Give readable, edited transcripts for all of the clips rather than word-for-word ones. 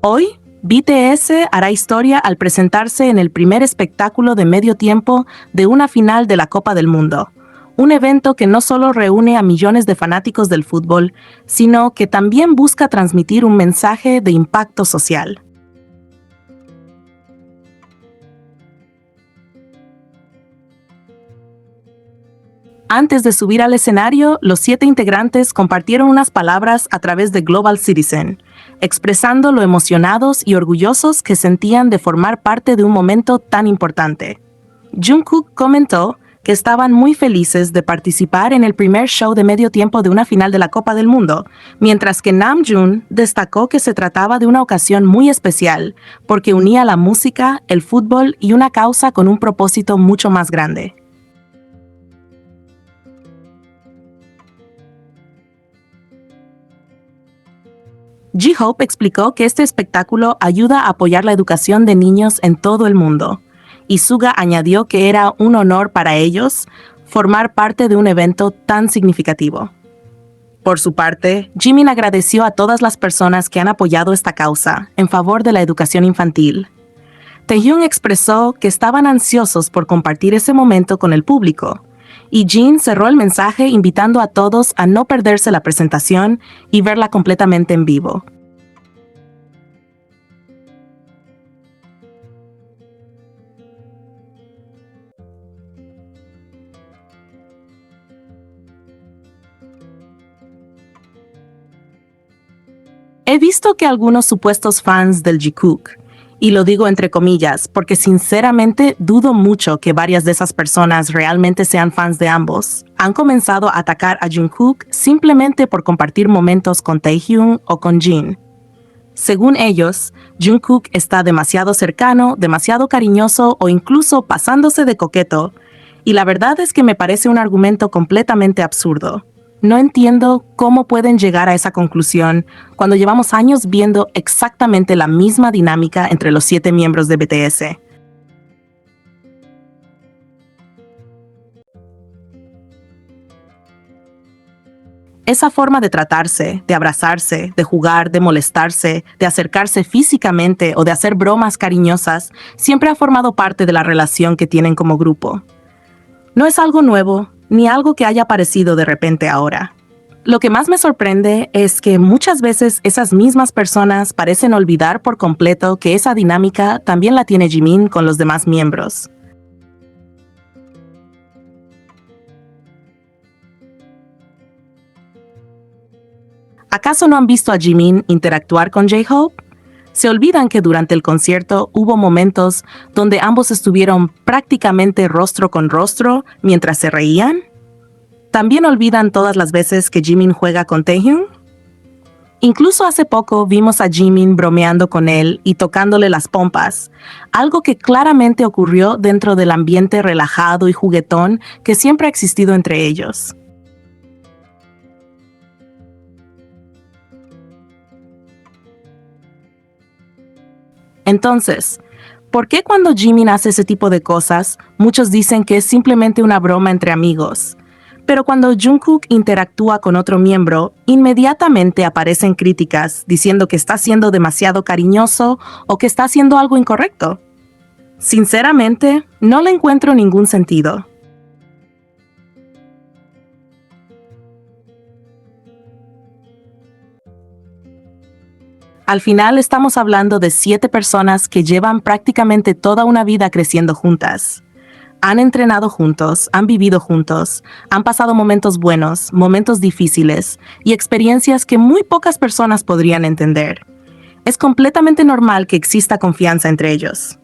Hoy, BTS hará historia al presentarse en el primer espectáculo de medio tiempo de una final de la Copa del Mundo, un evento que no solo reúne a millones de fanáticos del fútbol, sino que también busca transmitir un mensaje de impacto social. Antes de subir al escenario, los 7 integrantes compartieron unas palabras a través de Global Citizen, expresando lo emocionados y orgullosos que sentían de formar parte de un momento tan importante. Jungkook comentó que estaban muy felices de participar en el primer show de medio tiempo de una final de la Copa del Mundo, mientras que Namjoon destacó que se trataba de una ocasión muy especial, porque unía la música, el fútbol y una causa con un propósito mucho más grande. J-Hope explicó que este espectáculo ayuda a apoyar la educación de niños en todo el mundo, y Suga añadió que era un honor para ellos formar parte de un evento tan significativo. Por su parte, Jimin agradeció a todas las personas que han apoyado esta causa en favor de la educación infantil. Taehyung expresó que estaban ansiosos por compartir ese momento con el público, y Jin cerró el mensaje invitando a todos a no perderse la presentación y verla completamente en vivo. He visto que algunos supuestos fans del Jikook, y lo digo entre comillas porque sinceramente dudo mucho que varias de esas personas realmente sean fans de ambos, han comenzado a atacar a Jungkook simplemente por compartir momentos con Taehyung o con Jin. Según ellos, Jungkook está demasiado cercano, demasiado cariñoso o incluso pasándose de coqueto, y la verdad es que me parece un argumento completamente absurdo. No entiendo cómo pueden llegar a esa conclusión cuando llevamos años viendo exactamente la misma dinámica entre los 7 miembros de BTS. Esa forma de tratarse, de abrazarse, de jugar, de molestarse, de acercarse físicamente o de hacer bromas cariñosas, siempre ha formado parte de la relación que tienen como grupo. No es algo nuevo, ni algo que haya aparecido de repente ahora. Lo que más me sorprende es que muchas veces esas mismas personas parecen olvidar por completo que esa dinámica también la tiene Jimin con los demás miembros. ¿Acaso no han visto a Jimin interactuar con J-Hope? ¿Se olvidan que durante el concierto hubo momentos donde ambos estuvieron prácticamente rostro con rostro mientras se reían? ¿También olvidan todas las veces que Jimin juega con Taehyung? Incluso hace poco vimos a Jimin bromeando con él y tocándole las pompas, algo que claramente ocurrió dentro del ambiente relajado y juguetón que siempre ha existido entre ellos. Entonces, ¿por qué cuando Jimin hace ese tipo de cosas, muchos dicen que es simplemente una broma entre amigos? Pero cuando Jungkook interactúa con otro miembro, inmediatamente aparecen críticas diciendo que está siendo demasiado cariñoso o que está haciendo algo incorrecto. Sinceramente, no le encuentro ningún sentido. Al final estamos hablando de 7 personas que llevan prácticamente toda una vida creciendo juntas. Han entrenado juntos, han vivido juntos, han pasado momentos buenos, momentos difíciles y experiencias que muy pocas personas podrían entender. Es completamente normal que exista confianza entre ellos.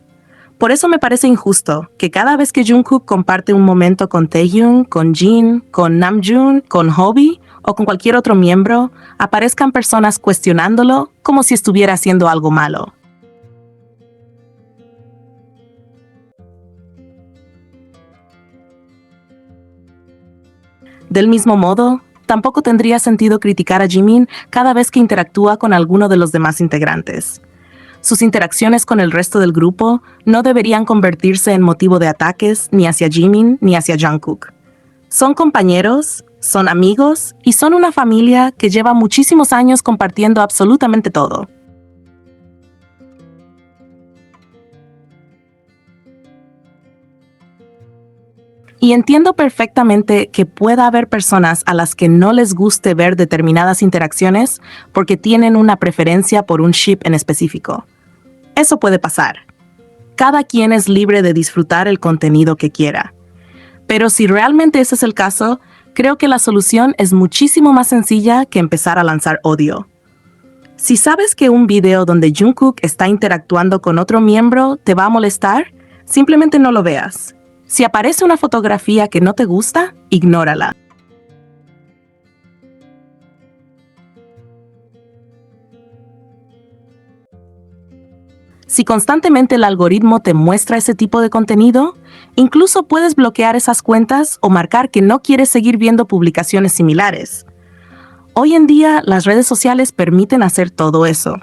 Por eso me parece injusto que cada vez que Jungkook comparte un momento con Taehyung, con Jin, con Namjoon, con Hobi o con cualquier otro miembro, aparezcan personas cuestionándolo como si estuviera haciendo algo malo. Del mismo modo, tampoco tendría sentido criticar a Jimin cada vez que interactúa con alguno de los demás integrantes. Sus interacciones con el resto del grupo no deberían convertirse en motivo de ataques ni hacia Jimin ni hacia Jungkook. Son compañeros, son amigos y son una familia que lleva muchísimos años compartiendo absolutamente todo. Y entiendo perfectamente que pueda haber personas a las que no les guste ver determinadas interacciones porque tienen una preferencia por un ship en específico. Eso puede pasar. Cada quien es libre de disfrutar el contenido que quiera. Pero si realmente ese es el caso, creo que la solución es muchísimo más sencilla que empezar a lanzar odio. Si sabes que un video donde Jungkook está interactuando con otro miembro te va a molestar, simplemente no lo veas. Si aparece una fotografía que no te gusta, ignórala. Si constantemente el algoritmo te muestra ese tipo de contenido, incluso puedes bloquear esas cuentas o marcar que no quieres seguir viendo publicaciones similares. Hoy en día, las redes sociales permiten hacer todo eso.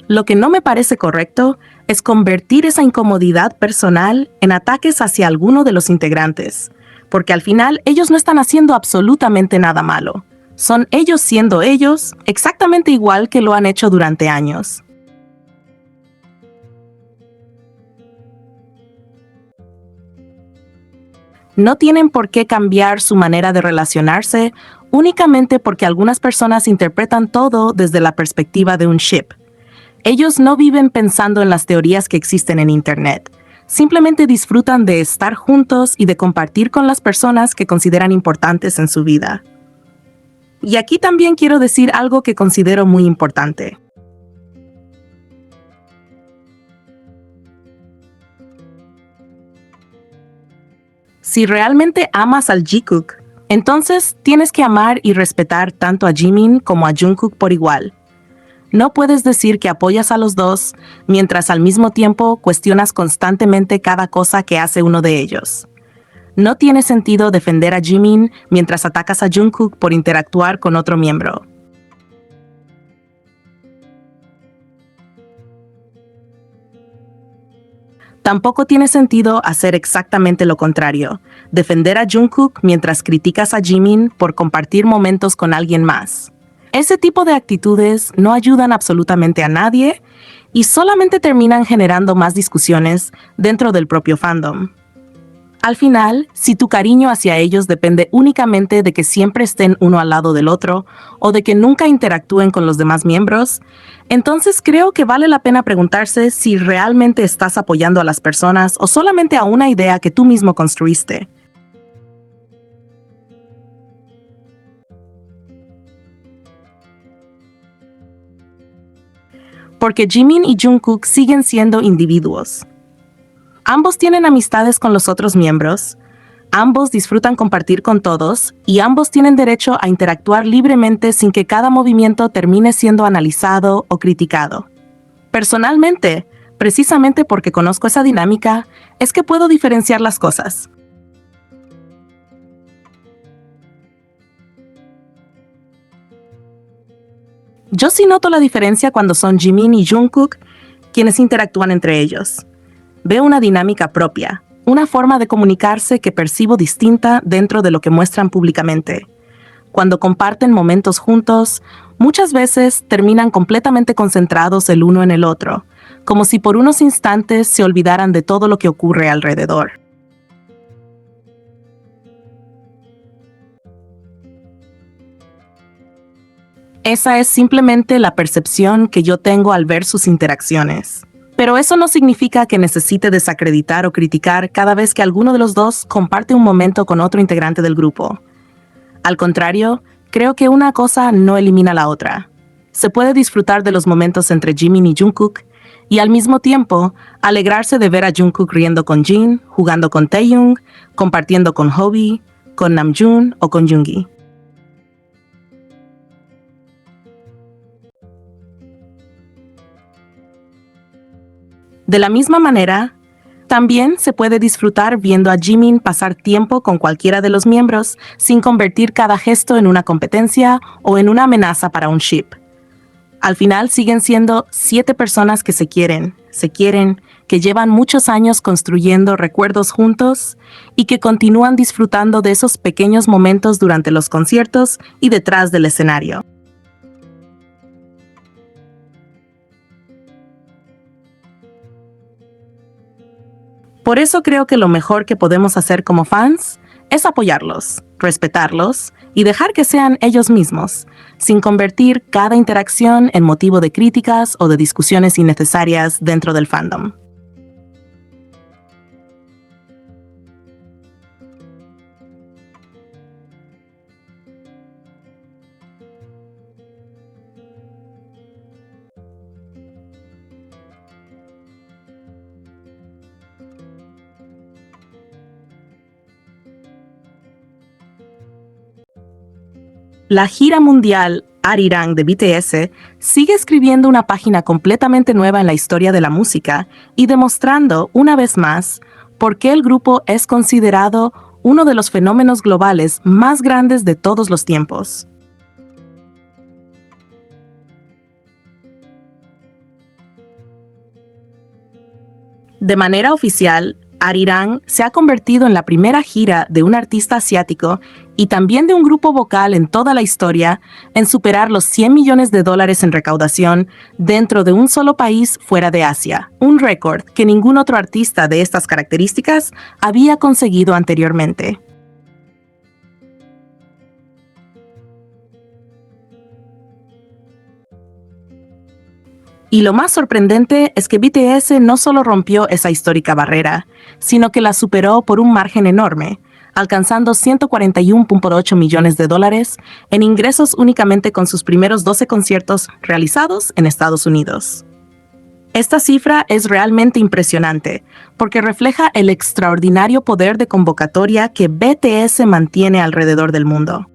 Lo que no me parece correcto es convertir esa incomodidad personal en ataques hacia alguno de los integrantes, porque al final ellos no están haciendo absolutamente nada malo. Son ellos siendo ellos, exactamente igual que lo han hecho durante años. No tienen por qué cambiar su manera de relacionarse únicamente porque algunas personas interpretan todo desde la perspectiva de un ship. Ellos no viven pensando en las teorías que existen en Internet. Simplemente disfrutan de estar juntos y de compartir con las personas que consideran importantes en su vida. Y aquí también quiero decir algo que considero muy importante. Si realmente amas al Jikook, entonces tienes que amar y respetar tanto a Jimin como a Jungkook por igual. No puedes decir que apoyas a los dos mientras al mismo tiempo cuestionas constantemente cada cosa que hace uno de ellos. No tiene sentido defender a Jimin mientras atacas a Jungkook por interactuar con otro miembro. Tampoco tiene sentido hacer exactamente lo contrario, defender a Jungkook mientras criticas a Jimin por compartir momentos con alguien más. Ese tipo de actitudes no ayudan absolutamente a nadie y solamente terminan generando más discusiones dentro del propio fandom. Al final, si tu cariño hacia ellos depende únicamente de que siempre estén uno al lado del otro o de que nunca interactúen con los demás miembros, entonces creo que vale la pena preguntarse si realmente estás apoyando a las personas o solamente a una idea que tú mismo construiste. Porque Jimin y Jungkook siguen siendo individuos. Ambos tienen amistades con los otros miembros, ambos disfrutan compartir con todos y ambos tienen derecho a interactuar libremente sin que cada movimiento termine siendo analizado o criticado. Personalmente, precisamente porque conozco esa dinámica, es que puedo diferenciar las cosas. Yo sí noto la diferencia cuando son Jimin y Jungkook quienes interactúan entre ellos. Veo una dinámica propia, una forma de comunicarse que percibo distinta dentro de lo que muestran públicamente. Cuando comparten momentos juntos, muchas veces terminan completamente concentrados el uno en el otro, como si por unos instantes se olvidaran de todo lo que ocurre alrededor. Esa es simplemente la percepción que yo tengo al ver sus interacciones. Pero eso no significa que necesite desacreditar o criticar cada vez que alguno de los dos comparte un momento con otro integrante del grupo. Al contrario, creo que una cosa no elimina la otra. Se puede disfrutar de los momentos entre Jimin y Jungkook y al mismo tiempo alegrarse de ver a Jungkook riendo con Jin, jugando con Taehyung, compartiendo con Hobi, con Namjoon o con Yoongi. De la misma manera, también se puede disfrutar viendo a Jimin pasar tiempo con cualquiera de los miembros sin convertir cada gesto en una competencia o en una amenaza para un ship. Al final siguen siendo 7 personas que se quieren, que llevan muchos años construyendo recuerdos juntos y que continúan disfrutando de esos pequeños momentos durante los conciertos y detrás del escenario. Por eso creo que lo mejor que podemos hacer como fans es apoyarlos, respetarlos y dejar que sean ellos mismos, sin convertir cada interacción en motivo de críticas o de discusiones innecesarias dentro del fandom. La gira mundial Arirang de BTS sigue escribiendo una página completamente nueva en la historia de la música y demostrando, una vez más, por qué el grupo es considerado uno de los fenómenos globales más grandes de todos los tiempos. De manera oficial, Arirang se ha convertido en la primera gira de un artista asiático y también de un grupo vocal en toda la historia en superar los $100 millones en recaudación dentro de un solo país fuera de Asia, un récord que ningún otro artista de estas características había conseguido anteriormente. Y lo más sorprendente es que BTS no solo rompió esa histórica barrera, sino que la superó por un margen enorme, alcanzando $141.8 millones en ingresos únicamente con sus primeros 12 conciertos realizados en Estados Unidos. Esta cifra es realmente impresionante, porque refleja el extraordinario poder de convocatoria que BTS mantiene alrededor del mundo.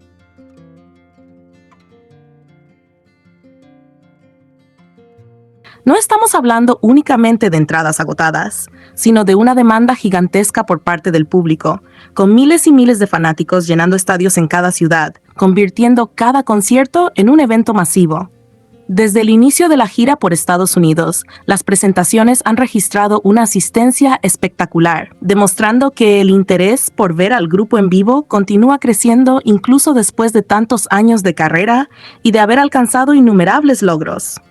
No estamos hablando únicamente de entradas agotadas, sino de una demanda gigantesca por parte del público, con miles y miles de fanáticos llenando estadios en cada ciudad, convirtiendo cada concierto en un evento masivo. Desde el inicio de la gira por Estados Unidos, las presentaciones han registrado una asistencia espectacular, demostrando que el interés por ver al grupo en vivo continúa creciendo incluso después de tantos años de carrera y de haber alcanzado innumerables logros.